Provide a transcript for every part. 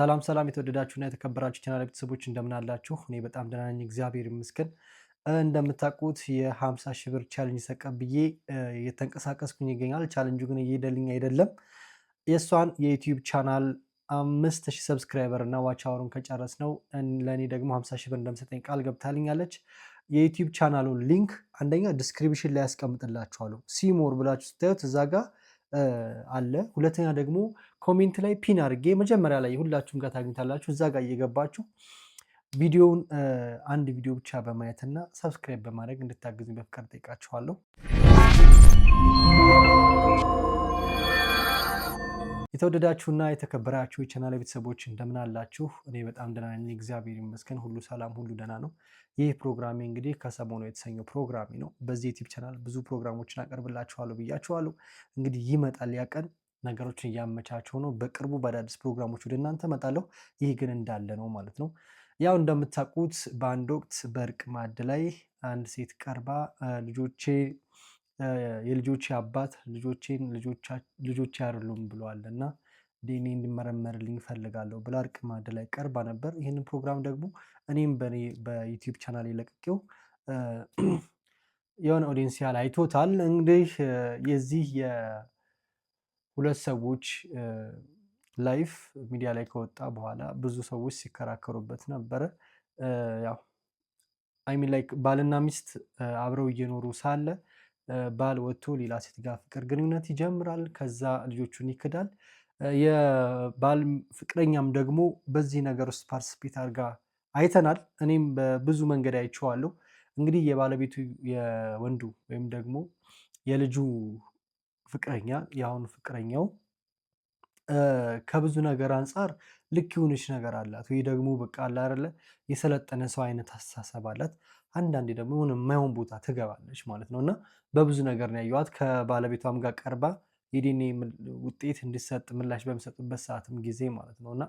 ሰላም የተወደዳችሁና የተከበራችሁ ቻናል ቤተሰቦች እንደምን አላችሁ? እኔ በጣም ደህና ነኝ፣ እግዚአብሔር ይመስገን። እንደምታውቁት የ50 ሺህ ብር ቻሌንጅ ተቀብዬ እየተንቀሳቀስኩኝ ይገኛል። ቻሌንጁ ግን እየሄደልኝ አይደለም። የእሷን የዩቲዩብ ቻናል 5000 ሰብስክራይበር እና ዋች አወሩን ከጨረስ ነው ለእኔ ደግሞ 50 ሺህ ብር እንደምሰጠኝ ቃል ገብታልኛለች። የዩቲዩብ ቻናሉን ሊንክ አንደኛ ዲስክሪፕሽን ላይ ያስቀምጥላችኋለሁ። ሲሞር ብላችሁ ስታዩት እዛ ጋር አለ። ሁለተኛ ደግሞ ኮሜንት ላይ ፒን አድርጌ መጀመሪያ ላይ ሁላችሁም ጋር ታግኝታላችሁ። እዛ ጋር እየገባችሁ ቪዲዮውን አንድ ቪዲዮ ብቻ በማየት እና ሰብስክራይብ በማድረግ እንድታግዙኝ በፍቅር ጠይቃችኋለሁ። የተወደዳችሁና የተከበራችሁ የቻናል ቤተሰቦች እንደምን አላችሁ? እኔ በጣም ደህና ነኝ፣ እግዚአብሔር ይመስገን። ሁሉ ሰላም፣ ሁሉ ደህና ነው። ይህ ፕሮግራሜ እንግዲህ ከሰሞኑ የተሰኘው ፕሮግራሜ ነው። በዚህ ዩቲዩብ ቻናል ብዙ ፕሮግራሞችን አቀርብላችኋለሁ ብያችኋለሁ። እንግዲህ ይመጣል ያ ቀን፣ ነገሮችን እያመቻቸው ነው። በቅርቡ በአዳዲስ ፕሮግራሞች ወደ እናንተ እመጣለሁ። ይህ ግን እንዳለ ነው ማለት ነው። ያው እንደምታውቁት በአንድ ወቅት በእርቅ ማዕድ ላይ አንድ ሴት ቀርባ የልጆቼ አባት ልጆቼ አይደሉም ብለዋል እና ዲኤንኤ እንዲመረመርልኝ እፈልጋለሁ ብላ እርቅ ማዕድ ላይ ቀርባ ነበር። ይህንን ፕሮግራም ደግሞ እኔም በዩቲዩብ ቻናል የለቅቄው የሆነ ኦዲየንሲያል አይቶታል። እንግዲህ የዚህ የሁለት ሰዎች ላይፍ ሚዲያ ላይ ከወጣ በኋላ ብዙ ሰዎች ሲከራከሩበት ነበረ። ያው አይሚን ላይክ ባልና ሚስት አብረው እየኖሩ ሳለ ባል ወጥቶ ሌላ ሴት ጋር ፍቅር ግንኙነት ይጀምራል። ከዛ ልጆቹን ይክዳል። የባል ፍቅረኛም ደግሞ በዚህ ነገር ውስጥ ፓርቲሲፔት አድርጋ አይተናል። እኔም በብዙ መንገድ አይቼዋለሁ። እንግዲህ የባለቤቱ የወንዱ ወይም ደግሞ የልጁ ፍቅረኛ የአሁኑ ፍቅረኛው ከብዙ ነገር አንጻር ልክ የሆነች ነገር አላት፣ ወይ ደግሞ በቃ አለ አይደለ የሰለጠነ ሰው አይነት አስተሳሰብ አላት። አንዳንዴ ደግሞ የሆነ የማይሆን ቦታ ትገባለች ማለት ነው። እና በብዙ ነገር ነው ያየኋት። ከባለቤቷም ጋር ቀርባ የዲኤንኤ ውጤት እንዲሰጥ ምላሽ በሚሰጥበት ሰዓትም ጊዜ ማለት ነው። እና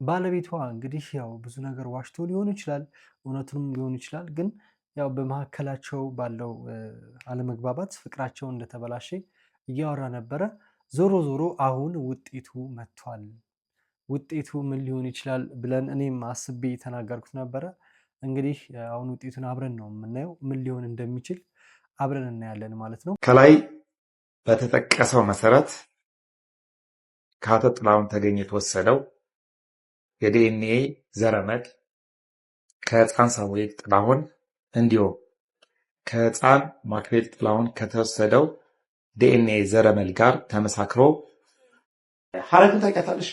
ባለቤቷ እንግዲህ ያው ብዙ ነገር ዋሽቶ ሊሆን ይችላል፣ እውነቱንም ሊሆን ይችላል። ግን ያው በመካከላቸው ባለው አለመግባባት ፍቅራቸው እንደተበላሸ እያወራ ነበረ። ዞሮ ዞሮ አሁን ውጤቱ መጥቷል። ውጤቱ ምን ሊሆን ይችላል ብለን እኔም አስቤ የተናገርኩት ነበረ። እንግዲህ አሁን ውጤቱን አብረን ነው የምናየው። ምን ሊሆን እንደሚችል አብረን እናያለን ማለት ነው። ከላይ በተጠቀሰው መሰረት ከአቶ ጥላሁን ተገኘ የተወሰደው የዲኤንኤ ዘረመል ከህፃን ሳሙኤል ጥላሁን እንዲሁም ከህፃን ማክቤል ጥላሁን ከተወሰደው ዲኤንኤ ዘረመል ጋር ተመሳክሮ ሀረግን ታውቂያታለሽ?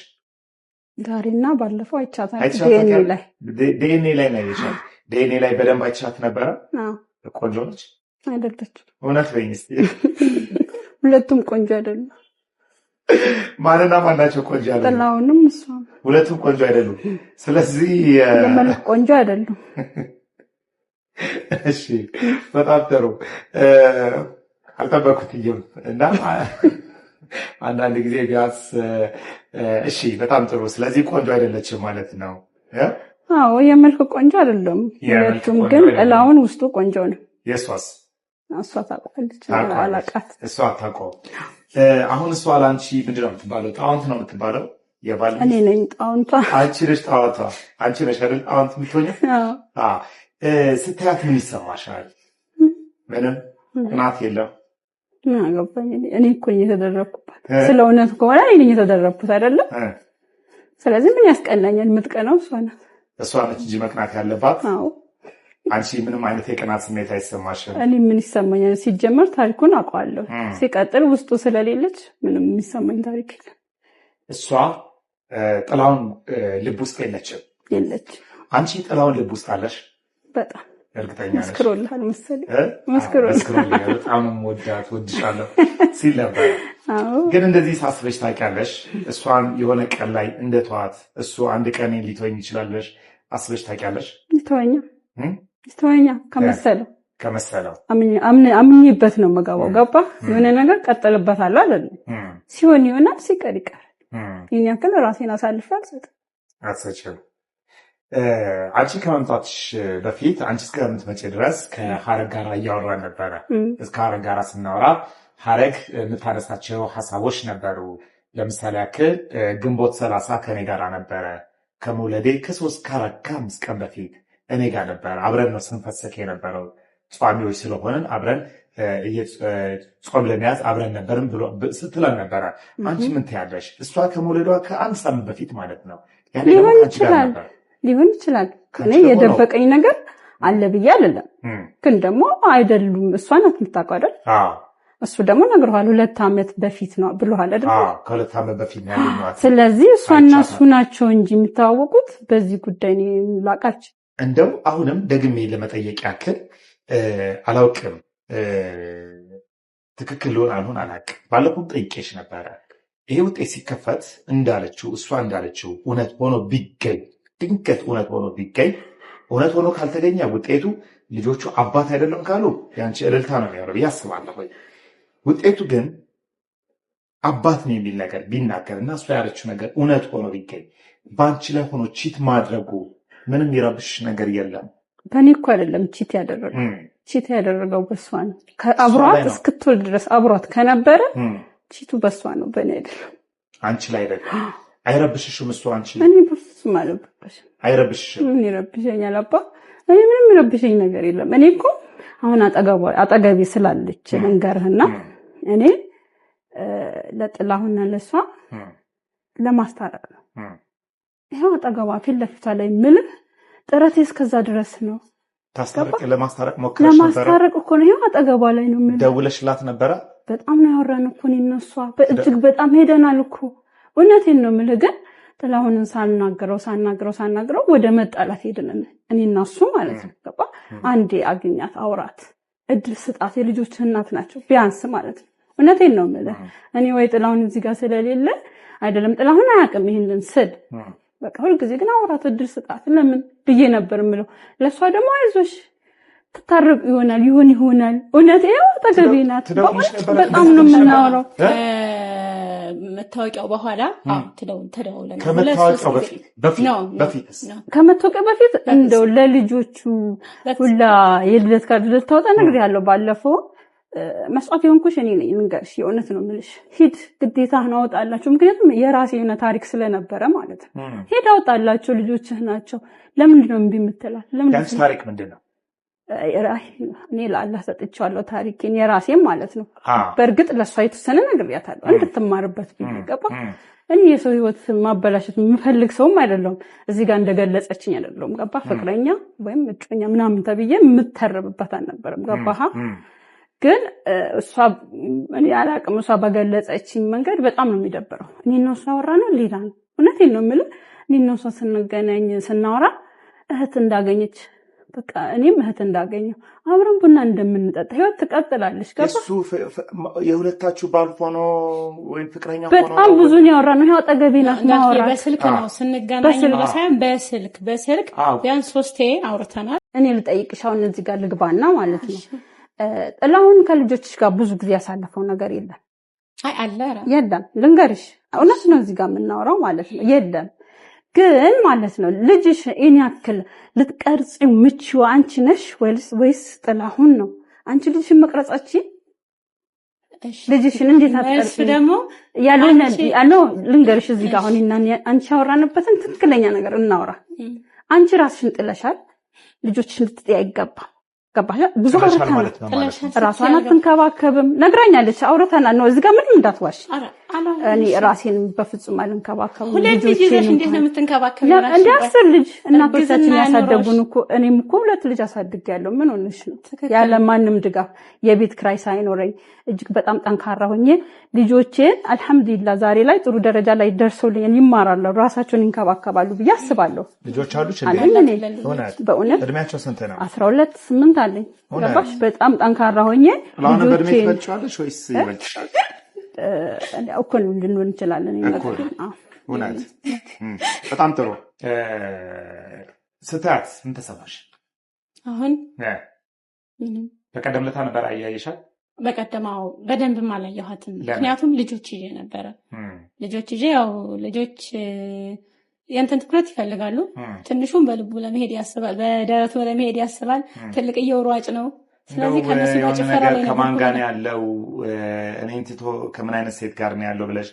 ዛሬና ባለፈው አይቻታለሁ። ዲኤንኤ ላይ ነው ያየሻት? ዲኤንኤ ላይ በደንብ አይቻት ነበረ። ቆንጆ ነች አይደለች? እውነት በይኝ እስኪ። ሁለቱም ቆንጆ አይደሉም። ማንና ማን ናቸው ቆንጆ አይደሉም? ጥላሁንም እሷም ሁለቱም ቆንጆ አይደሉም። ስለዚህ የመልክ ቆንጆ አይደሉም። እሺ በጣም ጥሩ። አልጠበኩትም እና አንዳንድ ጊዜ ቢያንስ እሺ በጣም ጥሩ። ስለዚህ ቆንጆ አይደለችም ማለት ነው። አዎ የመልክ ቆንጆ አይደለም ሁለቱም፣ ግን ጥላሁን ውስጡ ቆንጆ ነው። የእሷስ? እሷ ታውቃለች፣ አላውቃት። እሷ አታውቀውም። አሁን እሷ ለአንቺ ምንድን ነው የምትባለው? ጣውንት ነው የምትባለው? የባል እኔ ነኝ ጣውንቷ። አንቺ ነሽ ጣውንቷ። አንቺ ነሽ አይደል ጣውንት የምትሆኚው? ስታያት ምን ይሰማሻል? ምንም ቅናት የለም? ምን አገባኝ እኔ እኮ እየተደረኩባት። ስለ እውነት ከሆነ እኔ ነኝ የተደረኩት አይደለም። ስለዚህ ምን ያስቀናኛል? የምትቀናው እሷ ናት። እሷ ነች እንጂ መቅናት ያለባት። አዎ አንቺ ምንም አይነት የቅናት ስሜት አይሰማሽም? እኔ ምን ይሰማኛል? ሲጀመር ታሪኩን አውቀዋለሁ። ሲቀጥል ውስጡ ስለሌለች ምንም የሚሰማኝ ታሪክ የለም። እሷ ጥላሁን ልብ ውስጥ የለች። አንቺ ጥላሁን ልብ ውስጥ አለሽ? በጣም እርግጠኛ ነሽ? መስክሮልሃል መሰለኝ። መስክሮልኛል። በጣም ወዳት ወድሻለሁ ሲል ነበር። ግን እንደዚህ ሳስበሽ ታውቂያለሽ? እሷን የሆነ ቀን ላይ እንደተዋት እሱ አንድ ቀን ሊተወኝ ይችላለሽ አስበሽ ታውቂያለሽ? ይተወኛ ከመሰለው አምኜበት ነው መጋባው። ገባ? የሆነ ነገር ቀጥልበታለሁ አይደለም። ሲሆን ይሆናል፣ ሲቀር ይቀር። ይህን ያክል ራሴን አሳልፌ አልሰጥም። አንቺ ከመምጣትሽ በፊት አንቺ እስከምትመጪ ድረስ ከሀረግ ጋር እያወራን ነበረ። እስከ ሀረግ ጋር ስናወራ ሀረግ የምታነሳቸው ሀሳቦች ነበሩ። ለምሳሌ ያክል ግንቦት 30 ከኔ ጋር ነበረ። ከመውለዴ ከ3 ከ4 ከ5 ቀን በፊት እኔ ጋር ነበረ። አብረን ነው ስንፈሰክ የነበረው። ጿሚዎች ስለሆንን አብረን ጾም ለመያዝ አብረን ነበርን ብሎ ስትለን ነበረ። አንቺ ምን ትያለሽ? እሷ ከመውለዷ ከ1 ሳምንት በፊት ማለት ነው። ሊሆን ይችላል። እኔ የደበቀኝ ነገር አለ ብዬ አይደለም፣ ግን ደግሞ አይደሉም። እሷ ናት የምታውቀው አይደል? እሱ ደግሞ ነግረዋል። 2 ዓመት በፊት ነው ብለዋል አይደል? ከ2 ዓመት በፊት ነው ያገኘኋት። ስለዚህ እሷና እሱ ናቸው እንጂ የሚተዋወቁት በዚህ ጉዳይ ነው ላቃች። እንደው አሁንም ደግሜ ለመጠየቅ ያክል አላውቅም፣ ትክክል ሊሆን አልሆን አላውቅም። ባለፈው ጠይቄሽ ነበረ። ይሄ ውጤት ሲከፈት እንዳለችው እሷ እንዳለችው እውነት ሆኖ ቢገኝ፣ ድንገት እውነት ሆኖ ቢገኝ፣ እውነት ሆኖ ካልተገኘ ውጤቱ ልጆቹ አባት አይደለም ካሉ ያንቺ እልልታ ነው የሚሆነው ብዬ አስባለሁ። ውጤቱ ግን አባት ነው የሚል ነገር ቢናገር እና እሷ ያለችው ነገር እውነት ሆኖ ቢገኝ በአንቺ ላይ ሆኖ ቺት ማድረጉ ምንም የሚረብሽ ነገር የለም። በእኔ እኮ አይደለም ቺት ያደረገው በሷ ነው። ከአብሯት እስክትወልድ ድረስ አብሯት ከነበረ ቺቱ በሷ ነው፣ በእኔ አይደለም። አንቺ ላይ አይደለም። አይረብሽሽም? እሱ አንቺ እኔ በፍጹም አልረብሽም። አይረብሽሽም? ምን ይረብሸኛል? አባ እኔ ምንም ይረብሸኝ ነገር የለም። እኔ እኮ አሁን አጠገቤ ስላለች ልንገርህና እኔ ለጥላሁንና ለሷ ለማስታረቅ ነው። ይሄው አጠገቧ ፊት ለፊቷ ላይ ምልህ ጥረቴ እስከዛ ድረስ ነው። ታስታረቅ ለማስታረቅ ሞክረሽ ነበር? ለማስታረቅ እኮ ነው። ይሄው አጠገቧ ላይ ነው ምልህ። ደውለሽላት ነበረ? በጣም ነው ያወራን እኮ እኔ እና እሷ በእጅግ በጣም ሄደናል እኮ። እውነቴን ነው የምልህ። ግን ጥላሁንን ሳናግረው ወደ መጣላት ሄድን እኔ እና እሱ ማለት ነው። ገባ? አንዴ አግኛት፣ አውራት፣ እድል ስጣት። የልጆች እናት ናቸው ቢያንስ ማለት ነው። እውነቴን ነው የምልህ። እኔ ወይ ጥላሁን እዚህ ጋር ስለሌለ አይደለም፣ ጥላሁን አያውቅም ይሄንን ስል በቃ ሁልጊዜ ግን አውራት፣ እድል ስጣት ለምን ብዬ ነበር የምለው። ለእሷ ደግሞ አይዞሽ ትታረቅ ይሆናል ይሆናል። እውነት ይኸው አጠገቤ ናት። በጣም ነው የምናወራው። መታወቂያው በኋላ ተደዋውለን ከመታወቂያው በፊት እንደው ለልጆቹ ሁላ የልደት ካርድ ልታወጣ ነግሬሃለሁ ባለፈው። መስዋዕት የሆንኩሽ እኔ ነኝ። ልንገርሽ፣ የእውነት ነው የምልሽ። ሂድ ግዴታህን አወጣላቸው። ምክንያቱም የራሴ የሆነ ታሪክ ስለነበረ ማለት ነው። ሂድ አወጣላቸው፣ ልጆችህ ናቸው። ለምንድን ነው እምቢ የምትላት? ያንቺ ታሪክ ምንድን ነው? እኔ ለአላህ ሰጥቼዋለሁ ታሪኬን፣ የራሴም ማለት ነው። በእርግጥ ለእሷ የተወሰነ ነግሬያታለሁ እንድትማርበት ብዬ ገባ። እኔ የሰው ህይወት ማበላሸት የምፈልግ ሰውም አይደለሁም። እዚህ ጋር እንደገለጸችኝ አይደለሁም። ገባ? ፍቅረኛ ወይም እጮኛ ምናምን ተብዬ የምተረብበት አልነበረም። ገባህ? ግን እሷ እኔ አላቅም። እሷ በገለጸችኝ መንገድ በጣም ነው የሚደብረው። እኔ እና እሷ አወራነው ሌላ ነው። እውነቴን ነው የምልህ። እኔ እና እሷ ስንገናኝ ስናወራ እህት እንዳገኘች በቃ እኔም እህት እንዳገኘው አብረን ቡና እንደምንጠጣ ህይወት ትቀጥላለች። እሱ የሁለታችሁ ባል ሆኖ ወይም ፍቅረኛ ሆኖ በጣም ብዙ ነው ያወራነው። ይሄው አጠገቤ ናት። ማወራ በስልክ ነው ስንገናኝ በሳይም በስልክ ቢያንስ 3 አውርተናል። እኔ ልጠይቅሽ አሁን እዚህ ጋር ልግባና ማለት ነው ጥላሁን ከልጆችሽ ጋር ብዙ ጊዜ ያሳለፈው ነገር የለም? አይ አለ የለም። ልንገርሽ እውነት ነው እዚህ ጋር የምናወራው ማለት ነው የለም። ግን ማለት ነው ልጅሽ እኔ ያክል ልትቀርጽ ምችው አንቺ ነሽ ወይስ ጥላሁን ነው? አንቺ ልጅሽን መቅረጻች ልጅሽን እንዴት አትቀርጽ? ደግሞ ያለው ልንገርሽ እዚህ ጋር አሁን እና አንቺ ያወራንበትን ትክክለኛ ነገር እናወራ። አንቺ ራስሽን ጥለሻል። ልጆችሽን ልትጥያ አይገባም። ገባሽ? ብዙ አውርተናል። ራሷን አትንከባከብም ነግራኛለች። አውርተናል ነው እዚህ ጋር ምንም እንዳትዋሽ። እኔ ራሴን በፍጹም አልንከባከብም። ሁለት ልጅ ይዘሽ እንዴት ነው የምትንከባከቢው? እንደ 10 ልጅ እናቶቻችን ያሳደጉን እኮ እኔም እኮ 2 ልጅ አሳድጌያለሁ። ምን ሆነሽ ነው? ያለ ማንም ድጋፍ የቤት ክራይ ሳይኖረኝ እጅግ በጣም ጠንካራ ሆኜ ልጆቼን አልሐምዱሊላህ ዛሬ ላይ ጥሩ ደረጃ ላይ ደርሰውልኝ ይማራሉ፣ ራሳቸውን ይንከባከባሉ ብዬ አስባለሁ። ልጆች አሉሽ እንዴ? በእውነት እድሜያቸው ስንት ነው? 12 8 አለኝ። ገባሽ? በጣም ጠንካራ ሆኜ ልጆቼን ልጆቼ ወይስ ይበልጥሻል? እኮ ነው ልንሆን እንችላለን። እውነት በጣም ጥሩ። ስታት ምን ተሰማሽ? አሁን በቀደም ለታ ነበር አያየሻል? በቀደማው በደንብም አላየኋትም። ምክንያቱም ልጆች ይዤ ነበረ። ልጆች ይዤ ያው ልጆች ያንተን ትኩረት ይፈልጋሉ። ትንሹም በልቡ ለመሄድ ያስባል፣ በደረቱ ለመሄድ ያስባል። ትልቅየው ሯጭ ነው። ስለዚህ ከነሱ ጋር ጭፈራ ላይ ነው። ከማን ጋር ነው ያለው? እኔን ትቶ ከምን አይነት ሴት ጋር ነው ያለው ብለሽ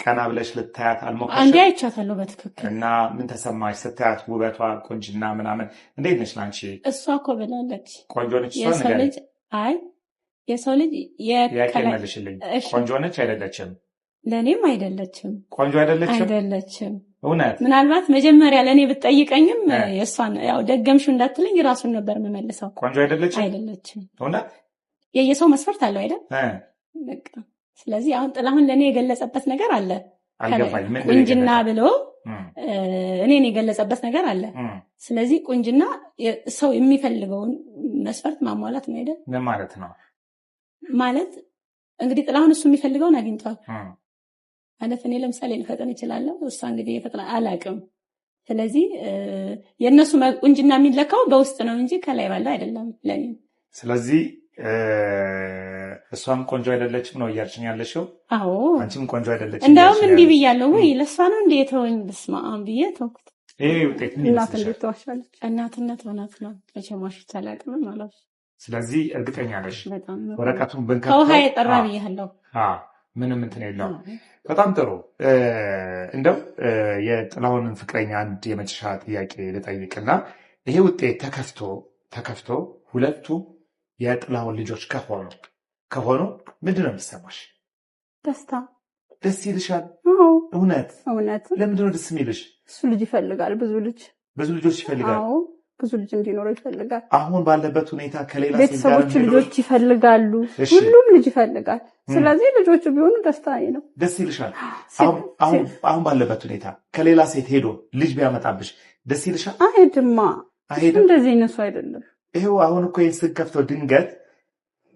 ቀና ብለሽ ልታያት አልሞከርሽም? አንዴ አይቻታለሁ በትክክል። እና ምን ተሰማሽ ስታያት? ውበቷ፣ ቁንጅና ምናምን እንዴት ነች ላንቺ? እሷ እኮ ብላለች ቆንጆ ነች። የሰው ልጅ የሰው ልጅ ያቄ መልሽልኝ። ቆንጆ ነች አይደለችም? ለእኔም አይደለችም። ቆንጆ አይደለችም። እውነት ምናልባት መጀመሪያ ለእኔ ብትጠይቀኝም የእሷን ያው ደገምሽው እንዳትለኝ ራሱን ነበር የምመልሰው። ቆንጆ አይደለችም። እውነት የየሰው መስፈርት አለው አይደል? በቃ ስለዚህ አሁን ጥላሁን ለእኔ የገለጸበት ነገር አለ። ቁንጅና ብሎ እኔን የገለጸበት ነገር አለ። ስለዚህ ቁንጅና ሰው የሚፈልገውን መስፈርት ማሟላት ነው አይደል? ማለት ነው ማለት እንግዲህ ጥላሁን እሱ የሚፈልገውን አግኝቷል ማለት እኔ ለምሳሌ ልፈጥን እችላለሁ፣ እሷ እንግዲህ የፈጥና አላቅም። ስለዚህ የእነሱ ቁንጅና የሚለካው በውስጥ ነው እንጂ ከላይ ባለው አይደለም ለኔ። ስለዚህ እሷም ቆንጆ አይደለችም ነው እያልሽኝ ያለሽው? አዎ አንቺም ቆንጆ አይደለችም። እንደውም እንዲህ ብያለሁ ወይ ለእሷ ነው እንዴ የተወኝ? በስመ አብ ብዬ ተውኩት። ይሄ ውጤት እናት እንዴት ተዋሻለች? እናትነት እውነት ነው መቼም ዋሽቼ አላውቅም ማለት። ስለዚህ እርግጠኛ ነሽ? ወረቀቱን ብንከፍተው ከውሃ የጠራ ብያለሁ። ምንም እንትን የለውም። በጣም ጥሩ። እንደው የጥላሁንን ፍቅረኛ አንድ የመጨረሻ ጥያቄ ልጠይቅና ይሄ ውጤት ተከፍቶ ሁለቱ የጥላሁን ልጆች ከሆኑ ምንድን ነው የሚሰማሽ? ደስታ። ደስ ይልሻል? እውነት። ለምንድን ነው ደስ የሚልሽ? እሱ ልጅ ይፈልጋል፣ ብዙ ልጆች ይፈልጋል። ብዙ ልጅ እንዲኖረው ይፈልጋል። አሁን ባለበት ሁኔታ ከሌላ ቤተሰቦቹ ልጆች ይፈልጋሉ፣ ሁሉም ልጅ ይፈልጋል። ስለዚህ ልጆቹ ቢሆኑ ደስታ ነው። ደስ ይልሻል? አሁን ባለበት ሁኔታ ከሌላ ሴት ሄዶ ልጅ ቢያመጣብሽ ደስ ይልሻል? አይሄድማ። እንደዚህ እነሱ አይደለም። ይሄው አሁን እኮ ይህን ስከፍተው ድንገት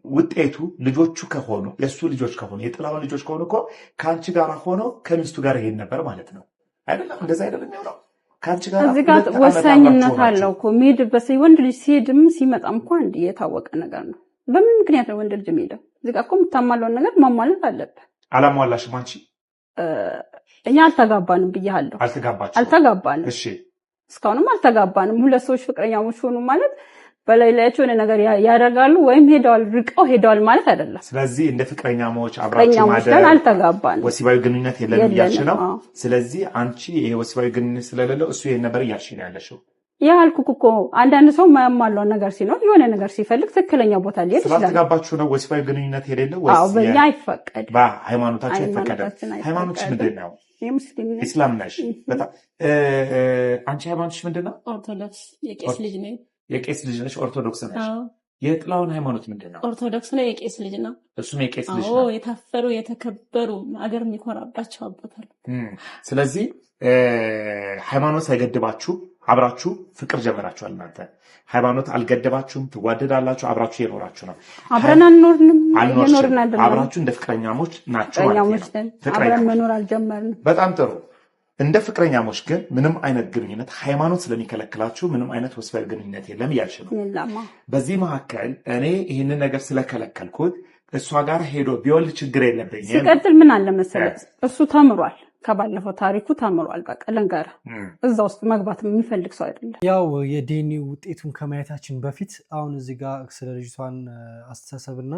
ውጤቱ ልጆቹ ከሆኑ የእሱ ልጆች ከሆኑ የጥላሁን ልጆች ከሆኑ እኮ ከአንቺ ጋር ሆኖ ከሚስቱ ጋር ይሄን ነበር ማለት ነው አይደለም? እንደዛ አይደለም የሚሆነው። እዚህ ጋር ወሳኝነት አለው እኮ የሚሄድበት ወንድ ልጅ ሲሄድም ሲመጣም እኮ አንድ የታወቀ ነገር ነው። በምን ምክንያት ነው ወንድ ልጅ የሚሄደው? እዚህ ጋር እኮ የምታሟላውን ነገር ማሟላት አለብህ። አላሟላሽም አንቺ? እኛ አልተጋባንም ብያለሁ። አልተጋባንም። እሺ እስካሁንም አልተጋባንም። ሁለት ሰዎች ፍቅረኛሞች ሆኑ ማለት በላይላቸው የሆነ ነገር ያደርጋሉ ወይም ርቀው ሄደዋል ማለት አይደለም። ስለዚህ እንደ ፍቅረኛሞች አብራችሁ ማደር አልተጋባንም፣ ወሲባዊ ግንኙነት የለንም እያልሽ ነው። ስለዚህ አንቺ ይሄ ወሲባዊ ግንኙነት ስለሌለው እሱ ይሄን ነበር እያልሽ ነው ያለሽው። ያልኩህ እኮ አንዳንድ ሰው ማያሟላው ነገር ሲኖር የሆነ ነገር ሲፈልግ ትክክለኛ ቦታ ሊሄድ ይችላል። ስላልተጋባችሁ ነው ወሲባዊ ግንኙነት የሌለው ወይስ? አዎ በእኛ አይፈቀድ፣ በሃይማኖታችን አይፈቀድም። ሃይማኖትሽ ምንድን ነው? ኢስላም ነሽ። በጣም አንቺ ሃይማኖትሽ ምንድን ነው? ኦርቶዶክስ። የቄስ ልጅ ነኝ። የቄስ ልጅ ነሽ? ኦርቶዶክስ ነሽ? የጥላሁን ሃይማኖት ምንድን ነው? ኦርቶዶክስ ነው። የቄስ ልጅ ነው። እሱም የቄስ ልጅ ነው። የታፈሩ የተከበሩ አገር የሚኮራባቸው አቦታል። ስለዚህ ሃይማኖት ሳይገድባችሁ አብራችሁ ፍቅር ጀመራችኋል። እናንተ ሃይማኖት አልገደባችሁም፣ ትዋደዳላችሁ፣ አብራችሁ የኖራችሁ ነው። አብረን አንኖርንም፣ አብራችሁ እንደ ፍቅረኛሞች ናችሁ። አብረን መኖር አልጀመርንም። በጣም ጥሩ። እንደ ፍቅረኛሞች ግን ምንም አይነት ግንኙነት ሃይማኖት ስለሚከለክላችሁ ምንም አይነት ወሲባዊ ግንኙነት የለም እያልሽ ነው። በዚህ መካከል እኔ ይህንን ነገር ስለከለከልኩት እሷ ጋር ሄዶ ቢወልድ ችግር የለብኝ። ሲቀጥል ምን አለ መሰለህ እሱ ተምሯል፣ ከባለፈው ታሪኩ ተምሯል። በቃ ልንገርህ፣ እዛ ውስጥ መግባት የሚፈልግ ሰው አይደለም። ያው የዲኤንኤ ውጤቱን ከማየታችን በፊት አሁን እዚህ ጋር ስለ ልጅቷን አስተሳሰብና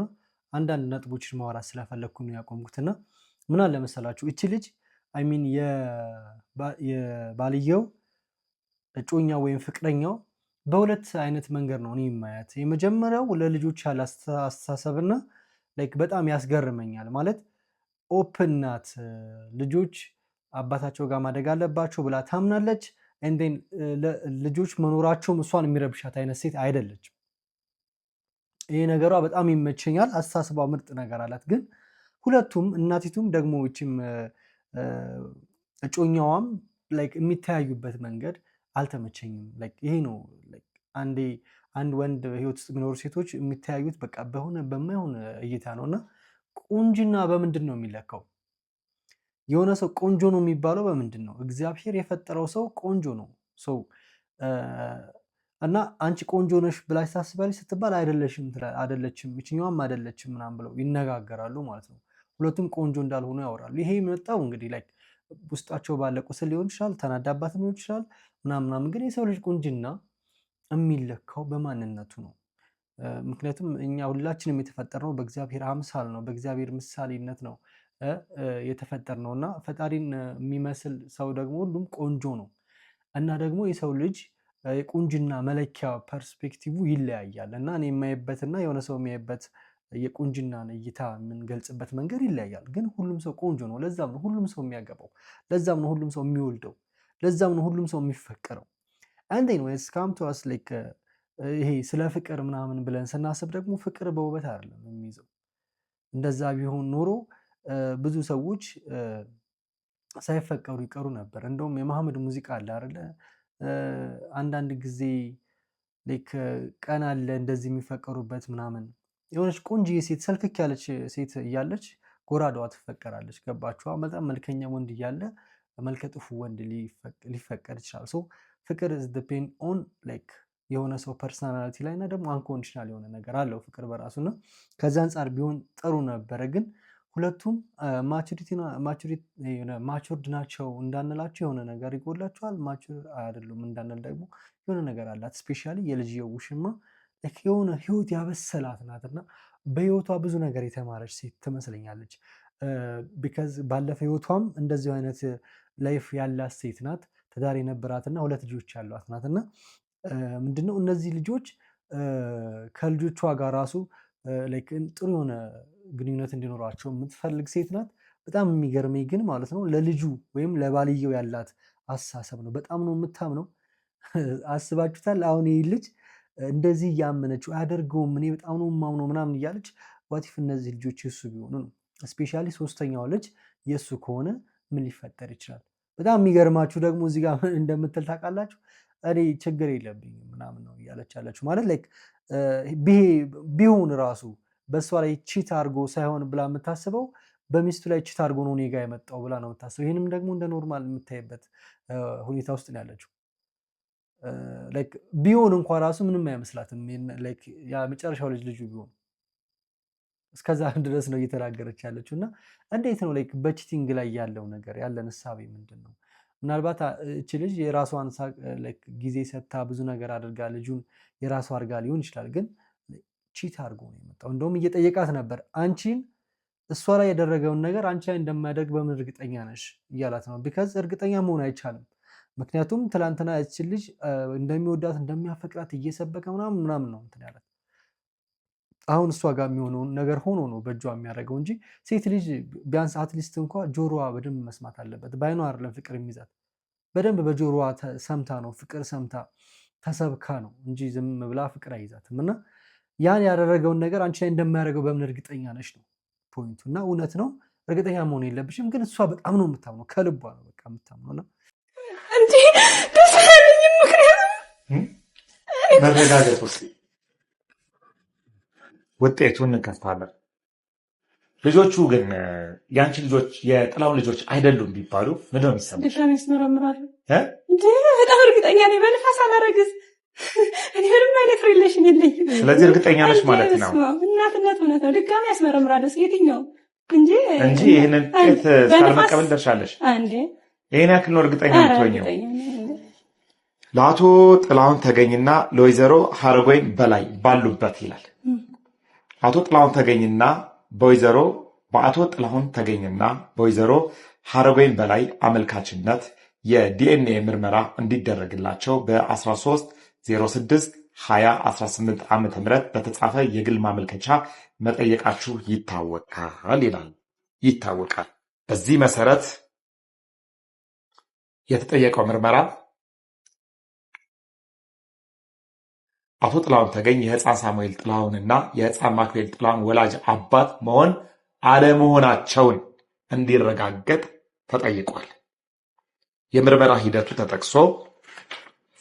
አንዳንድ ነጥቦችን ማውራት ስለፈለግኩ ነው ያቆምኩትና ምን አለ መሰላችሁ እቺ ልጅ አይሚን የባልየው እጮኛው ወይም ፍቅረኛው በሁለት አይነት መንገድ ነው እኔ የማያት። የመጀመሪያው ለልጆች ያለ አስተሳሰብና በጣም ያስገርመኛል። ማለት ኦፕን ናት። ልጆች አባታቸው ጋር ማደግ አለባቸው ብላ ታምናለች። እንዴን ልጆች መኖራቸውም እሷን የሚረብሻት አይነት ሴት አይደለችም። ይሄ ነገሯ በጣም ይመቸኛል። አስተሳሰቧ ምርጥ ነገር አላት። ግን ሁለቱም እናቲቱም ደግሞ እቺም እጮኛዋም የሚተያዩበት መንገድ አልተመቸኝም። ይሄ ነው አንድ ወንድ ህይወት ውስጥ የሚኖሩ ሴቶች የሚተያዩት በቃ በማይሆን እይታ ነው። እና ቁንጅና በምንድን ነው የሚለካው? የሆነ ሰው ቆንጆ ነው የሚባለው በምንድን ነው? እግዚአብሔር የፈጠረው ሰው ቆንጆ ነው ሰው እና አንቺ ቆንጆ ነሽ ብላሽ ታስባለች ስትባል አይደለችም፣ ይችኛዋም አይደለችም ምናምን ብለው ይነጋገራሉ ማለት ነው። ሁለቱም ቆንጆ እንዳልሆኑ ያወራሉ። ይሄ የመጣው እንግዲህ ውስጣቸው ባለ ቁስል ሊሆን ይችላል፣ ተናዳባትም ሊሆን ይችላል ምናምናም። ግን የሰው ልጅ ቁንጅና የሚለካው በማንነቱ ነው። ምክንያቱም እኛ ሁላችንም የተፈጠርነው በእግዚአብሔር አምሳል ነው፣ በእግዚአብሔር ምሳሌነት ነው የተፈጠር ነው እና ፈጣሪን የሚመስል ሰው ደግሞ ሁሉም ቆንጆ ነው እና ደግሞ የሰው ልጅ የቁንጅና መለኪያ ፐርስፔክቲቭ ይለያያል እና እኔ የማይበትና የሆነ ሰው የሚያይበት የቁንጅናን እይታ የምንገልጽበት መንገድ ይለያያል። ግን ሁሉም ሰው ቆንጆ ነው። ለዛም ነው ሁሉም ሰው የሚያገባው። ለዛም ነው ሁሉም ሰው የሚወልደው። ለዛም ነው ሁሉም ሰው የሚፈቀረው። አንድ ወይስ ካም ቱ አስ ላይክ ይሄ ስለ ፍቅር ምናምን ብለን ስናስብ ደግሞ ፍቅር በውበት አይደለም የሚይዘው። እንደዛ ቢሆን ኖሮ ብዙ ሰዎች ሳይፈቀሩ ይቀሩ ነበር። እንደውም የመሐመድ ሙዚቃ አለ አይደለ? አንዳንድ ጊዜ ላይክ ቀን አለ እንደዚህ የሚፈቀሩበት ምናምን የሆነች ቆንጆ ሴት ሰልክክ ያለች ሴት እያለች ጎራዳዋ ትፈቀራለች። ገባችኋ? በጣም መልከኛ ወንድ እያለ መልከ ጥፉ ወንድ ሊፈቀድ ይችላል። ሶ ፍቅር is depend on like የሆነ ሰው ፐርሰናሊቲ ላይ እና ደግሞ አንኮንዲሽናል የሆነ ነገር አለው ፍቅር በራሱ እና ከዛ አንጻር ቢሆን ጥሩ ነበረ። ግን ሁለቱም ማቹርድ ናቸው እንዳንላቸው የሆነ ነገር ይጎላቸዋል። ማቹር አይደሉም እንዳንል ደግሞ የሆነ ነገር አላት። ስፔሻሊ የልጅየው ውሽማ የሆነ ህይወት ያበሰላት ናት እና በህይወቷ ብዙ ነገር የተማረች ሴት ትመስለኛለች። ቢካዝ ባለፈ ህይወቷም እንደዚሁ አይነት ላይፍ ያላት ሴት ናት። ትዳር የነበራትና 2 ልጆች ያሏት ናት እና ምንድነው እነዚህ ልጆች ከልጆቿ ጋር ራሱ ጥሩ የሆነ ግንኙነት እንዲኖራቸው የምትፈልግ ሴት ናት። በጣም የሚገርመኝ ግን ማለት ነው ለልጁ ወይም ለባልየው ያላት አስተሳሰብ ነው። በጣም ነው የምታምነው። አስባችሁታል? አሁን ይህ ልጅ እንደዚህ እያመነችው አያደርገውም እኔ በጣም ነው የማምነው ምናምን እያለች ዋቲፍ እነዚህ ልጆች የእሱ ቢሆኑ ነው። ስፔሻሊ 3ኛው ልጅ የእሱ ከሆነ ምን ሊፈጠር ይችላል? በጣም የሚገርማችሁ ደግሞ እዚህ ጋር እንደምትል ታውቃላችሁ? እኔ ችግር የለብኝም ምናምን ነው እያለች ያለችው። ማለት ላይክ ቢሆን ራሱ በእሷ ላይ ቺት አድርጎ ሳይሆን ብላ የምታስበው በሚስቱ ላይ ቺት አድርጎ ነው እኔ ጋ የመጣው ብላ ነው የምታስበው። ይህንም ደግሞ እንደ ኖርማል የምታይበት ሁኔታ ውስጥ ነው ያለችው። ቢሆን እንኳ ራሱ ምንም አይመስላትም። የመጨረሻው ልጁ ቢሆን እስከዛ ድረስ ነው እየተናገረች ያለችው። እና እንዴት ነው በቺቲንግ ላይ ያለው ነገር ያለን እሳቤ ምንድን ነው? ምናልባት እቺ ልጅ የራሷን ጊዜ ሰጥታ ብዙ ነገር አድርጋ ልጁን የራሷ አድርጋ ሊሆን ይችላል። ግን ቺት አድርጎ ነው የመጣው። እንደውም እየጠየቃት ነበር አንቺን እሷ ላይ ያደረገውን ነገር አንቺ ላይ እንደማያደርግ በምን እርግጠኛ ነሽ እያላት ነው። ቢካዝ እርግጠኛ መሆን አይቻልም። ምክንያቱም ትላንትና እችን ልጅ እንደሚወዳት እንደሚያፈቅራት እየሰበከ ምናምን ነው እንትን ያላት። አሁን እሷ ጋር የሚሆነውን ነገር ሆኖ ነው በእጇ የሚያደርገው እንጂ ሴት ልጅ ቢያንስ አትሊስት እንኳ ጆሮዋ በደንብ መስማት አለበት። ባይኗ አይደለም ፍቅር የሚይዛት፣ በደንብ በጆሮዋ ሰምታ ነው ፍቅር ሰምታ ተሰብካ ነው እንጂ ዝም ብላ ፍቅር አይይዛትም። እና ያን ያደረገውን ነገር አንቺ ላይ እንደማያደርገው በምን እርግጠኛ ነሽ ነው ፖይንቱ። እና እውነት ነው እርግጠኛ መሆን የለብሽም። ግን እሷ በጣም ነው የምታምነው፣ ከልቧ ነው በቃ የምታምነው። እና እንዴ ደስ ያለኝ ምክንያቱም መረጋገጥ ውስጥ ውጤቱን እንከፍታለን። ልጆቹ ግን የአንቺ ልጆች የጥላውን ልጆች አይደሉም ቢባሉ ምንድን ነው የሚሰማው? ድጋሚ ያስመረምራሉ እንዴ? በጣም እርግጠኛ ነኝ። በንፋስ አላረግዝ እኔ ምንም አይነት ሪሌሽን የለኝም። ስለዚህ እርግጠኛ ነሽ ማለት ነው። እናትነት እውነት ነው። ድጋሚ ያስመረምራሉ የትኛው እንጂ ይህንን ጤት ሳለመቀበል ደርሻለሽ እንዴ? ይህን ያክል ነው እርግጠኛ የምትሆኚው? ለአቶ ጥላሁን ተገኝና ለወይዘሮ ሀረጎይን በላይ ባሉበት ይላል። አቶ ጥላሁን ተገኝና በአቶ ጥላሁን ተገኝና በወይዘሮ ሀረጎይን በላይ አመልካችነት የዲኤንኤ ምርመራ እንዲደረግላቸው በ13/06/2018 ዓ.ም በተጻፈ የግል ማመልከቻ መጠየቃችሁ ይታወቃል ይላል። ይታወቃል። በዚህ መሰረት የተጠየቀው ምርመራ አቶ ጥላሁን ተገኝ የህፃን ሳሙኤል ጥላሁንና የህፃን ማክቤል ጥላሁን ወላጅ አባት መሆን አለመሆናቸውን እንዲረጋገጥ ተጠይቋል። የምርመራ ሂደቱ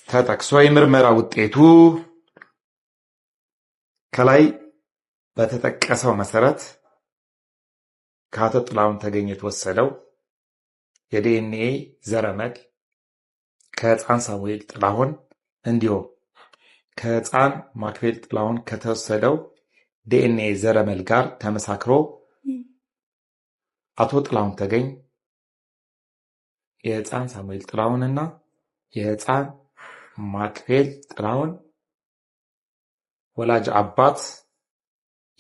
ተጠቅሶ የምርመራ ውጤቱ ከላይ በተጠቀሰው መሰረት ከአቶ ጥላሁን ተገኝ የተወሰደው የዲኤንኤ ዘረመል ከህፃን ሳሙኤል ጥላሁን እንዲሁም ከህፃን ማክቤል ጥላሁን ከተወሰደው ዲኤንኤ ዘረመል ጋር ተመሳክሮ አቶ ጥላሁን ተገኝ የህፃን ሳሙኤል ጥላሁንና የህፃን ማክቤል ጥላሁን ወላጅ አባት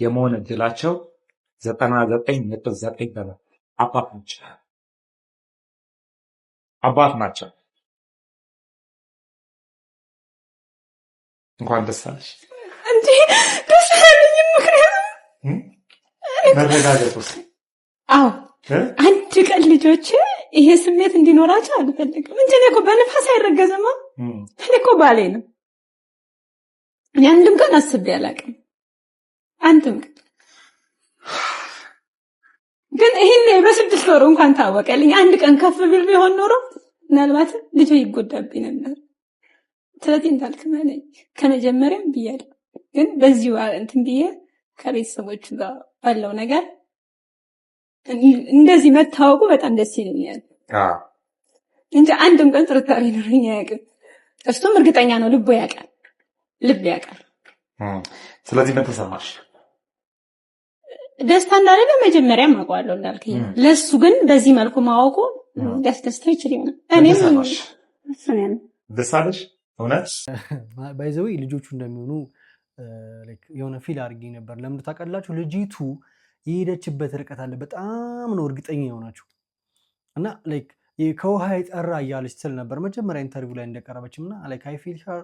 የመሆን እድላቸው 99.9 አባት ናቸው። እንኳን ደስ አለሽ። እንዴ ደስ አለኝ። ምክንያቱም መረጋገጡስ? አዎ አንድ ቀን ልጆች ይሄ ስሜት እንዲኖራቸው አልፈልግም እንጂ እኔ እኮ በንፋስ አይረገዝማ። እኔ እኮ ባሌ ነው። እኔ አንድም ቀን አስቤ አላውቅም። አንድም ቀን ግን ይሄን በ6 ወር እንኳን ታወቀልኝ። አንድ ቀን ከፍ ቢል ቢሆን ኖሮ ምናልባት ልጅ ይጎዳብኝ ነበር። ስለዚህ እንዳልክ ማለት ከመጀመሪያም ብያለሁ። ግን በዚሁ እንትን ብዬ ከቤተሰቦቹ ጋር ባለው ነገር እንደዚህ መታወቁ በጣም ደስ ይለኛል እንጂ አንድም ቀን ጥርጣሬ ኖሮኝ አያውቅም። እሱም እርግጠኛ ነው፣ ልቡ ያውቃል፣ ልብ ያውቃል። ስለዚህ ምን ተሰማሽ? ደስታ እንዳለ መጀመሪያም አውቀዋለሁ እንዳልክ። ለሱ ግን በዚህ መልኩ ማወቁ ሊያስደስተው ይችል ይሆናል። እኔም ደስ አለሽ? እውነት ባይዘው ልጆቹ እንደሚሆኑ የሆነ ፊል አድርጌ ነበር። ለምን ታውቃላችሁ? ልጅቱ የሄደችበት ርቀት አለ። በጣም ነው እርግጠኛ የሆነችው እና ላይክ ከውሃ የጠራ እያለች ትል ነበር መጀመሪያ ኢንተርቪው ላይ እንደቀረበችም እና ላይክ አይ ፊል ሄር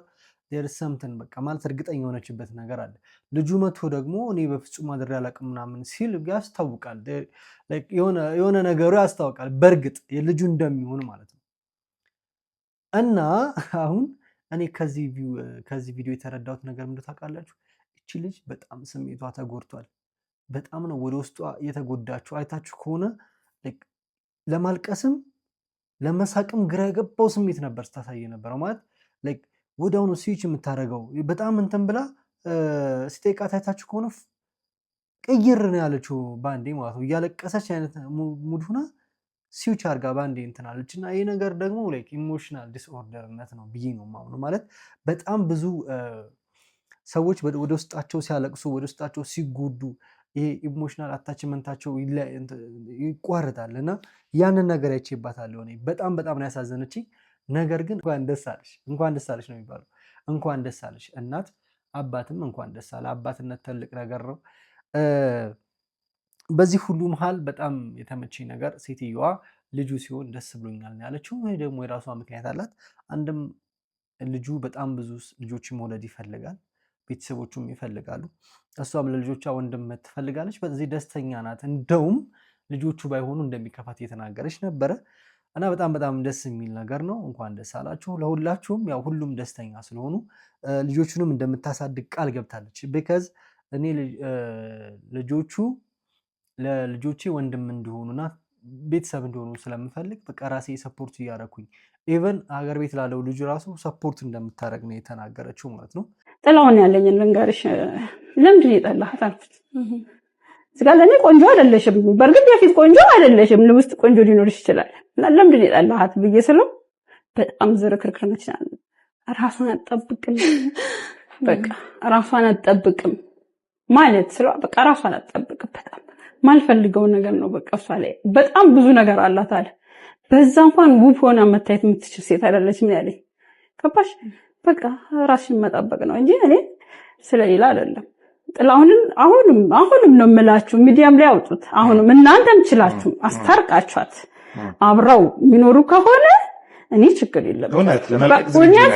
ዴር ኢዝ ሰምቲንግ በቃ ማለት እርግጠኛ የሆነችበት ነገር አለ። ልጁ መጥቶ ደግሞ እኔ በፍጹም አድሬ አላውቅም ምናምን ሲል ያስታውቃል። ላይክ የሆነ ነገሩ ያስታውቃል በእርግጥ የልጁ እንደሚሆን ማለት ነው። እና አሁን እኔ ከዚህ ቪዲዮ የተረዳሁት ነገር ምንድን ታውቃላችሁ? እቺ ልጅ በጣም ስሜቷ ተጎድቷል። በጣም ነው ወደ ውስጧ የተጎዳችው። አይታችሁ ከሆነ ለማልቀስም ለመሳቅም ግራ የገባው ስሜት ነበር ስታሳየ ነበረው። ማለት ላይክ ወዲያውኑ ስዊች የምታደርገው በጣም እንትን ብላ ስቴቃት አይታችሁ ከሆነ ቅይር ነው ያለችው ባንዴ ማለት ነው። እያለቀሰች አይነት ሙድ ሆና ስዊች አድርጋ ባንዴ እንትን አለች። እና ይሄ ነገር ደግሞ ላይክ ኢሞሽናል ዲስኦርደርነት ነው ብዬ ነው የማምነው። ማለት በጣም ብዙ ሰዎች ወደ ውስጣቸው ሲያለቅሱ ወደ ውስጣቸው ሲጎዱ ይሄ ኢሞሽናል አታችመንታቸው ይቋረጣል እና ያንን ነገር አይቼባታለሁ እኔ። በጣም ነው ያሳዘነችኝ። ነገር ግን እንኳን ደስ አለሽ ነው የሚባለው። እንኳን ደስ አለሽ እናት፣ አባትም እንኳን ደስ አለ። አባትነት ትልቅ ነገር ነው። በዚህ ሁሉ መሀል በጣም የተመቸኝ ነገር ሴትዮዋ ልጁ ሲሆን ደስ ብሎኛል ነው ያለችው። ወይ ደግሞ የራሷ ምክንያት አላት። አንድም ልጁ በጣም ብዙ ልጆች መውለድ ይፈልጋል፣ ቤተሰቦቹም ይፈልጋሉ። እሷም ለልጆቿ ወንድም ትፈልጋለች። በዚህ ደስተኛ ናት። እንደውም ልጆቹ ባይሆኑ እንደሚከፋት እየተናገረች ነበረ እና በጣም ደስ የሚል ነገር ነው። እንኳን ደስ አላችሁ ለሁላችሁም። ያው ሁሉም ደስተኛ ስለሆኑ ልጆቹንም እንደምታሳድግ ቃል ገብታለች። ቢካዝ እኔ ልጆቹ ለልጆቼ ወንድም እንዲሆኑና ቤተሰብ እንዲሆኑ ስለምፈልግ በቃ ራሴ ሰፖርት እያደረኩኝ ኢቨን ሀገር ቤት ላለው ልጁ ራሱ ሰፖርት እንደምታደርግ ነው የተናገረችው ማለት ነው። ጥላውን ያለኝን ልንገርሽ፣ ለምንድን የጠላሃት አልኩት። እዚጋ ለእኔ ቆንጆ አይደለሽም፣ በእርግጥ የፊት ቆንጆ አይደለሽም፣ ውስጥ ቆንጆ ሊኖርሽ ይችላል። እና ለምንድን የጠላሃት ብዬ ስለው በጣም ዝርክርክር ነች፣ ራሷን አትጠብቅም፣ በቃ ራሷን አትጠብቅም ማለት ስለው በቃ ራሷን አትጠብቅም። በጣም ማልፈልገው ነገር ነው። በቃ እሷ ላይ በጣም ብዙ ነገር አላት አለ። በዛ እንኳን ውብ ሆና መታየት የምትችል ሴት አይደለችም ያለኝ። ገባሽ? በቃ ራስሽን መጠበቅ ነው እንጂ እኔ ስለሌላ አይደለም። ጥላሁንን አሁንም ነው የምላችሁ፣ ሚዲያም ላይ አውጡት። አሁንም እናንተም ችላችሁ አስታርቃችኋት አብረው የሚኖሩ ከሆነ እኔ ችግር የለም። እውነት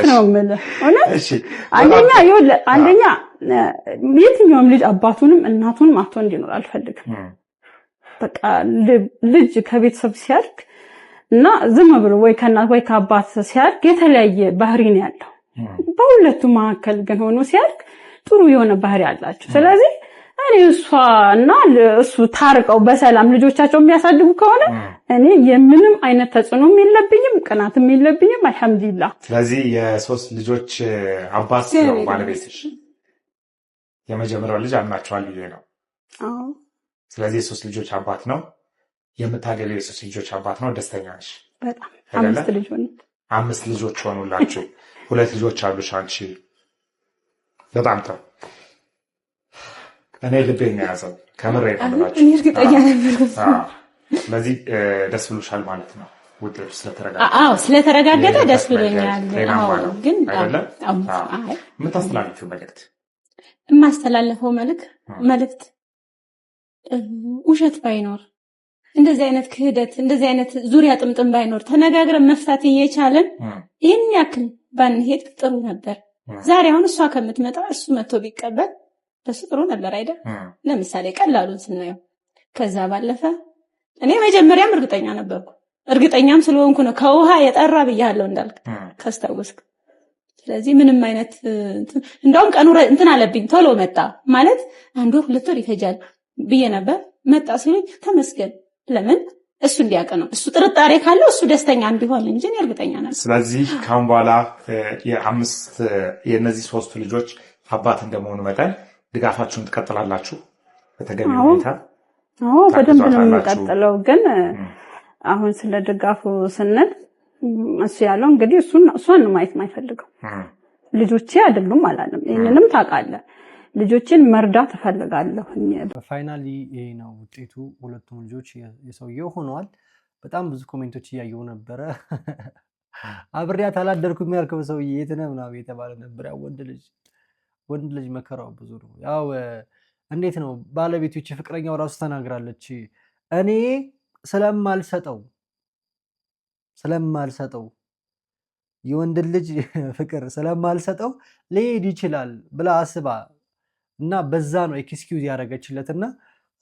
ነው የምልህ። አንደኛ የትኛውም ልጅ አባቱንም እናቱንም አጥቶ እንዲኖር አልፈልግም። በቃ ልጅ ከቤተሰብ ሲያድግ እና ዝም ብሎ ወይ ከእናት ወይ ከአባት ሲያድግ የተለያየ ባህሪ ነው ያለው። በሁለቱ መካከል ግን ሆኖ ሲያድግ ጥሩ የሆነ ባህሪ አላቸው። ስለዚህ እኔ እሷና እሱ ታርቀው በሰላም ልጆቻቸው የሚያሳድጉ ከሆነ እኔ የምንም አይነት ተጽዕኖም የለብኝም፣ ቅናትም የለብኝም። አልሐምዱሊላህ። ስለዚህ የሶስት ልጆች አባት ነው ባለቤትሽ። የመጀመሪያው ልጅ አምናቸዋል ብዬ ነው። ስለዚህ የሶስት ልጆች አባት ነው የምታገቢው፣ የሶስት ልጆች አባት ነው። ደስተኛ ነሽ? በጣም 5 ልጆች ሆኑላችሁ። 2 ልጆች አሉሽ አንቺ። በጣም ጥሩ። እኔ ልቤን የያዘው ከምሬ ነው ብላችሁ። እኔ እርግጠኛ ነኝ። ስለዚህ ደስ ብሎሻል ማለት ነው ውጤቱ ስለተረጋገጠ? አዎ ስለተረጋገጠ ደስ ብሎኛል። ግን የምታስተላልፊው መልእክት? የማስተላለፈው መልእክት ውሸት ባይኖር እንደዚህ አይነት ክህደት እንደዚህ አይነት ዙሪያ ጥምጥም ባይኖር ተነጋግረን መፍታት እየቻለን ይህን ያክል ባንሄድ ጥሩ ነበር። ዛሬ አሁን እሷ ከምትመጣ እሱ መጥቶ ቢቀበል ደስ ጥሩ ነበር አይደል? ለምሳሌ ቀላሉን ስናየው። ከዛ ባለፈ እኔ መጀመሪያም እርግጠኛ ነበርኩ። እርግጠኛም ስለሆንኩ ነው ከውሃ የጠራ ብያለሁ እንዳልክ ካስታወስክ። ስለዚህ ምንም አይነት እንደውም ቀኑ እንትን አለብኝ ቶሎ መጣ ማለት 1 ወር 2 ወር ይፈጃል ብዬ ነበር። መጣ ሲሉኝ ተመስገን። ለምን እሱ እንዲያውቅ ነው። እሱ ጥርጣሬ ካለው እሱ ደስተኛ እንዲሆን እንጂ እኔ እርግጠኛ ነኝ። ስለዚህ ካሁን በኋላ የእነዚህ 3 ልጆች አባት እንደመሆኑ መጠን ድጋፋችሁን ትቀጥላላችሁ በተገቢ ሁኔታ? አዎ በደንብ ነው የምንቀጥለው። ግን አሁን ስለ ድጋፉ ስንል እሱ ያለው እንግዲህ እሷን ነው ማየት የማይፈልገው። ልጆቼ አይደሉም አላለም። ይሄንንም ታውቃለህ። ልጆችን መርዳት እፈልጋለሁ። ፋይናሊ ይሄ ነው ውጤቱ። ሁለቱም ልጆች የሰውየው ሆነዋል። በጣም ብዙ ኮሜንቶች እያየሁ ነበረ። አብሬያት አላደርኩም ያልከው ሰውዬ የት ነህ ምናምን የተባለ ነበር። ያው ወንድ ልጅ መከራው ብዙ ነው። ያው እንዴት ነው ባለቤቶች ፍቅረኛው ራሱ ተናግራለች። እኔ ስለማልሰጠው የወንድ ልጅ ፍቅር ስለማልሰጠው ሊሄድ ይችላል ብላ አስባ እና በዛ ነው ኤክስኪዩዝ ያደረገችለትና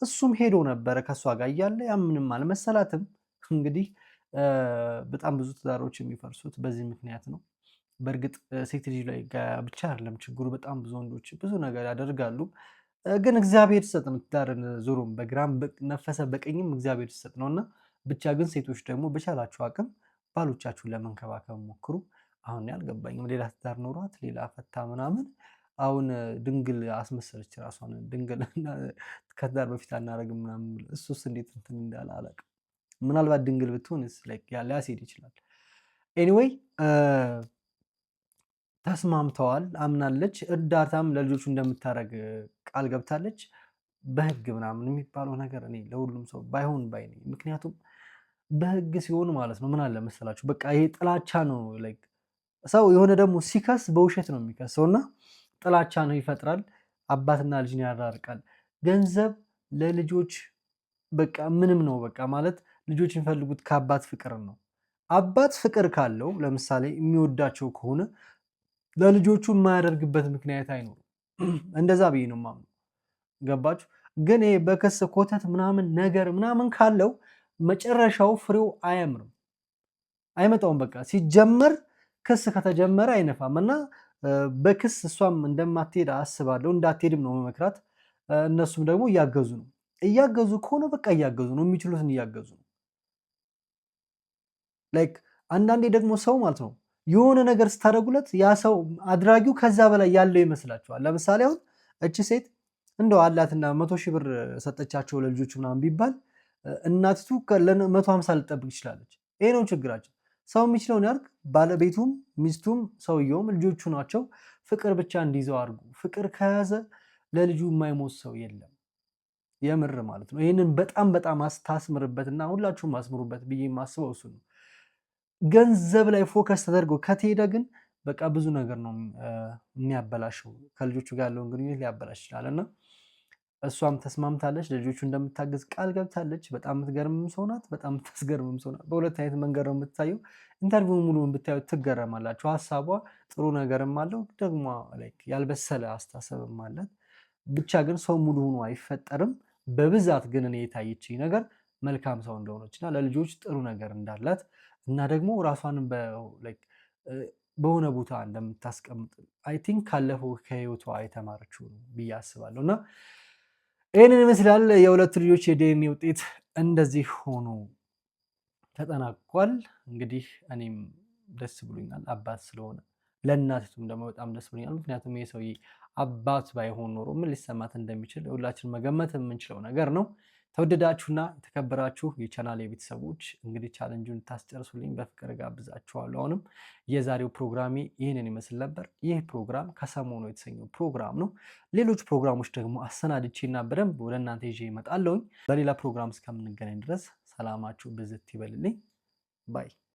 እሱም ሄዶ ነበረ ከሷ ጋር እያለ ያ ምንም አልመሰላትም። እንግዲህ በጣም ብዙ ትዳሮች የሚፈርሱት በዚህ ምክንያት ነው። በእርግጥ ሴት ልጅ ላይ ብቻ አይደለም ችግሩ፣ በጣም ብዙ ወንዶች ብዙ ነገር ያደርጋሉ። ግን እግዚአብሔር ይሰጥ ነው ትዳርን ዞሮም በግራም ነፈሰ በቀኝም እግዚአብሔር ይሰጥ ነውና ብቻ ግን ሴቶች ደግሞ በቻላችሁ አቅም ባሎቻችሁን ለመንከባከብ ሞክሩ። አሁን ያልገባኝም ሌላ ትዳር ኖሯት ሌላ ፈታ ምናምን አሁን ድንግል አስመሰለች ራሷን ድንግል ከትዳር በፊት አናረግም ምናምን። እሱስ እንዴት እንትን እንዳለ አላውቅም። ምናልባት ድንግል ብትሆንስ ሊያስሄድ ይችላል። ኤኒዌይ ተስማምተዋል፣ አምናለች። እርዳታም ለልጆቹ እንደምታደርግ ቃል ገብታለች። በህግ ምናምን የሚባለው ነገር እኔ ለሁሉም ሰው ባይሆን ባይ ነኝ። ምክንያቱም በህግ ሲሆን ማለት ነው ምን አለ መሰላችሁ በቃ ይሄ ጥላቻ ነው። ሰው የሆነ ደግሞ ሲከስ በውሸት ነው የሚከሰው እና ጥላቻ ነው ይፈጥራል። አባትና ልጅን ያራርቃል። ገንዘብ ለልጆች በቃ ምንም ነው። በቃ ማለት ልጆች የሚፈልጉት ከአባት ፍቅር ነው። አባት ፍቅር ካለው ለምሳሌ የሚወዳቸው ከሆነ ለልጆቹ የማያደርግበት ምክንያት አይኖርም። እንደዛ ብዬ ነው የማምነው። ገባችሁ? ግን ይሄ በክስ ኮተት ምናምን ነገር ምናምን ካለው መጨረሻው ፍሬው አያምርም፣ አይመጣውም። በቃ ሲጀመር ክስ ከተጀመረ አይነፋም እና በክስ እሷም እንደማትሄድ አስባለሁ። እንዳትሄድም ነው መመክራት። እነሱም ደግሞ እያገዙ ከሆነ በቃ እያገዙ ነው፣ የሚችሉትን እያገዙ ነው። ላይክ አንዳንዴ ደግሞ ሰው ማለት ነው የሆነ ነገር ስታደርጉለት ያ ሰው አድራጊው ከዛ በላይ ያለው ይመስላችኋል። ለምሳሌ አሁን እቺ ሴት እንደው አላትና 100,000 ብር ሰጠቻቸው ለልጆቹ ምናምን ቢባል እናቲቱ 150 ልጠብቅ ይችላለች። ይሄ ነው ችግራቸው። ሰው የሚችለውን ያርግ። ባለቤቱም ሚስቱም ሰውየውም ልጆቹ ናቸው። ፍቅር ብቻ እንዲይዘው አድርጉ። ፍቅር ከያዘ ለልጁ የማይሞት ሰው የለም። የምር ማለት ነው። ይህንን በጣም ታስምርበትና ሁላችሁም አስምሩበት ብዬ የማስበው እሱ ነው። ገንዘብ ላይ ፎከስ ተደርጎ ከተሄደ ግን በቃ ብዙ ነገር ነው የሚያበላሸው። ከልጆቹ ጋር ያለውን ግንኙነት ሊያበላሽ ይችላል እና እሷም ተስማምታለች። ልጆቹ እንደምታገዝ ቃል ገብታለች። በጣም የምትገርምም ሰው ናት፣ በጣም የምታስገርምም ሰው ናት። በሁለት አይነት መንገድ ነው የምትታየው። ኢንተርቪው ሙሉውን ብታዩት ትገረማላችሁ። ሀሳቧ ጥሩ ነገርም አለው፣ ደግሞ ያልበሰለ አስተሳሰብም አላት። ብቻ ግን ሰው ሙሉ ሆኖ አይፈጠርም። በብዛት ግን እኔ የታየችኝ ነገር መልካም ሰው እንደሆነችና ለልጆች ጥሩ ነገር እንዳላት እና ደግሞ ራሷንም በሆነ ቦታ እንደምታስቀምጥ አይ ቲንክ ካለፈው ከህይወቷ የተማረችው ብዬ አስባለሁ። እና ይህንን ይመስላል የሁለቱ ልጆች የዲኤንኤ ውጤት እንደዚህ ሆኖ ተጠናቋል። እንግዲህ እኔም ደስ ብሎኛል አባት ስለሆነ፣ ለእናቲቱም ደግሞ በጣም ደስ ብሎኛል። ምክንያቱም ይህ ሰውዬ አባት ባይሆን ኖሮ ምን ሊሰማት እንደሚችል ሁላችን መገመት የምንችለው ነገር ነው። ተወደዳችሁና የተከበራችሁ የቻናል ቤተሰቦች እንግዲህ ቻሌንጁን ታስጨርሱልኝ በፍቅር ጋብዛችኋለሁ። አሁንም የዛሬው ፕሮግራሜ ይህንን ይመስል ነበር። ይህ ፕሮግራም ከሰሞኑ የተሰኘው ፕሮግራም ነው። ሌሎች ፕሮግራሞች ደግሞ አሰናድቼና በደንብ ወደ እናንተ ይዤ እመጣለሁኝ። በሌላ ፕሮግራም እስከምንገናኝ ድረስ ሰላማችሁ ብዝት ይበልልኝ ባይ